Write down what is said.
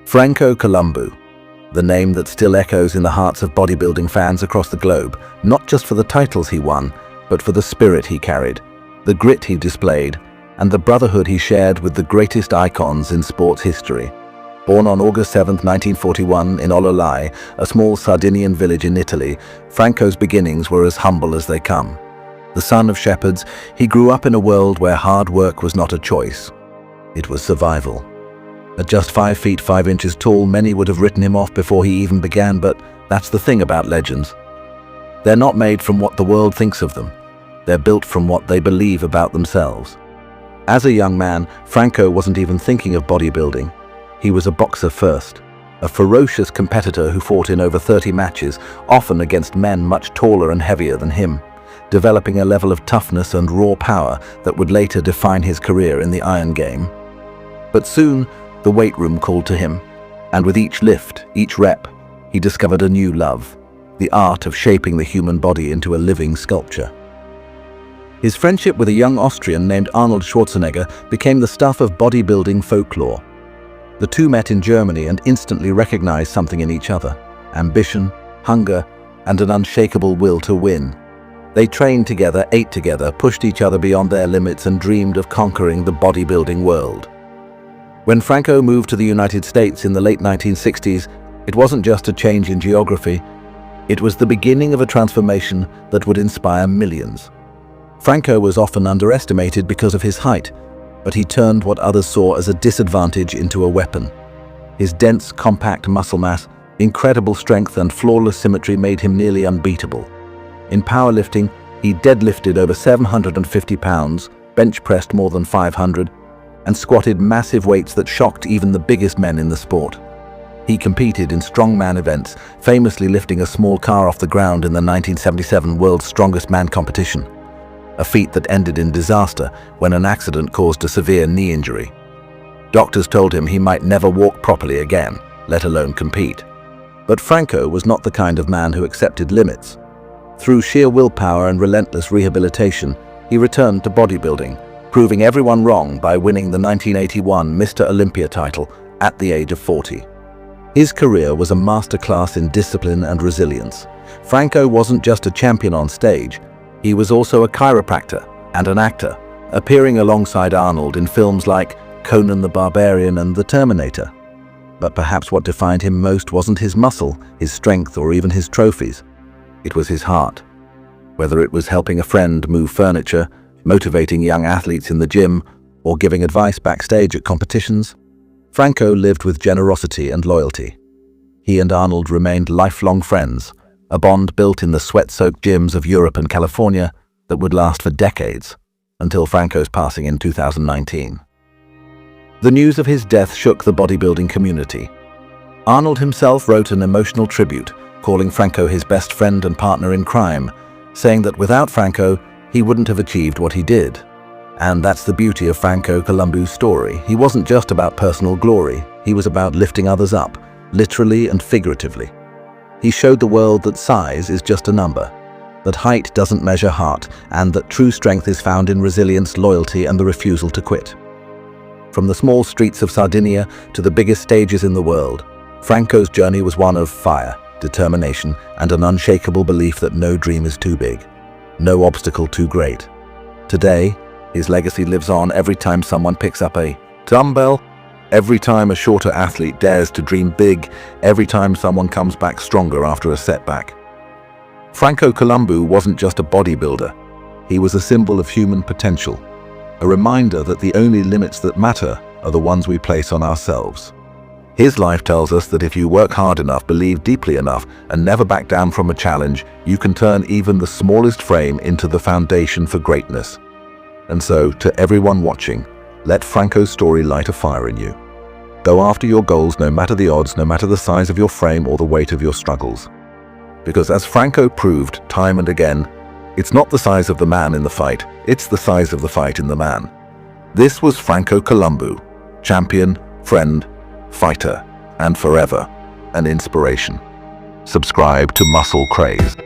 Franco Columbu, the name that still echoes in the hearts of bodybuilding fans across the globe, not just for the titles he won, but for the spirit he carried, the grit he displayed, and the brotherhood he shared with the greatest icons in sports history. Born on August 7, 1941 in Ololai, a small Sardinian village in Italy, Franco's beginnings were as humble as they come. The son of shepherds, he grew up in a world where hard work was not a choice. It was survival. At just 5 feet 5 inches tall, many would have written him off before he even began, but that's the thing about legends. They're not made from what the world thinks of them. They're built from what they believe about themselves. As a young man, Franco wasn't even thinking of bodybuilding. He was a boxer first, a ferocious competitor who fought in over 30 matches, often against men much taller and heavier than him, developing a level of toughness and raw power that would later define his career in the Iron Game. But soon, the weight room called to him, and with each lift, each rep, he discovered a new love, the art of shaping the human body into a living sculpture. His friendship with a young Austrian named Arnold Schwarzenegger became the stuff of bodybuilding folklore. The two met in Germany and instantly recognized something in each other: ambition, hunger, and an unshakable will to win. They trained together, ate together, pushed each other beyond their limits, and dreamed of conquering the bodybuilding world. When Franco moved to the United States in the late 1960s, it wasn't just a change in geography, it was the beginning of a transformation that would inspire millions. Franco was often underestimated because of his height, but he turned what others saw as a disadvantage into a weapon. His dense, compact muscle mass, incredible strength, and flawless symmetry made him nearly unbeatable. In powerlifting, he deadlifted over 750 pounds, bench pressed more than 500, and squatted massive weights that shocked even the biggest men in the sport. He competed in strongman events, famously lifting a small car off the ground in the 1977 World's Strongest Man competition, a feat that ended in disaster when an accident caused a severe knee injury. Doctors told him he might never walk properly again, let alone compete. But Franco was not the kind of man who accepted limits. Through sheer willpower and relentless rehabilitation, he returned to bodybuilding, proving everyone wrong by winning the 1981 Mr. Olympia title at the age of 40. His career was a masterclass in discipline and resilience. Franco wasn't just a champion on stage, he was also a chiropractor and an actor, appearing alongside Arnold in films like Conan the Barbarian and The Terminator. But perhaps what defined him most wasn't his muscle, his strength, or even his trophies. It was his heart. Whether it was helping a friend move furniture, motivating young athletes in the gym, or giving advice backstage at competitions, Franco lived with generosity and loyalty. He and Arnold remained lifelong friends, a bond built in the sweat-soaked gyms of Europe and California that would last for decades, until Franco's passing in 2019. The news of his death shook the bodybuilding community. Arnold himself wrote an emotional tribute, calling Franco his best friend and partner in crime, saying that without Franco, he wouldn't have achieved what he did. And that's the beauty of Franco Columbu's story. He wasn't just about personal glory, he was about lifting others up, literally and figuratively. He showed the world that size is just a number, that height doesn't measure heart, and that true strength is found in resilience, loyalty, and the refusal to quit. From the small streets of Sardinia to the biggest stages in the world, Franco's journey was one of fire, determination, and an unshakable belief that no dream is too big, no obstacle too great. Today, his legacy lives on every time someone picks up a dumbbell, every time a shorter athlete dares to dream big, every time someone comes back stronger after a setback. Franco Columbu wasn't just a bodybuilder. He was a symbol of human potential, a reminder that the only limits that matter are the ones we place on ourselves. His life tells us that if you work hard enough, believe deeply enough, and never back down from a challenge, you can turn even the smallest frame into the foundation for greatness. And so, to everyone watching, let Franco's story light a fire in you. Go after your goals, no matter the odds, no matter the size of your frame or the weight of your struggles. Because as Franco proved time and again, it's not the size of the man in the fight, it's the size of the fight in the man. This was Franco Columbu, champion, friend, fighter, and forever an inspiration. Subscribe to Muscle Craze.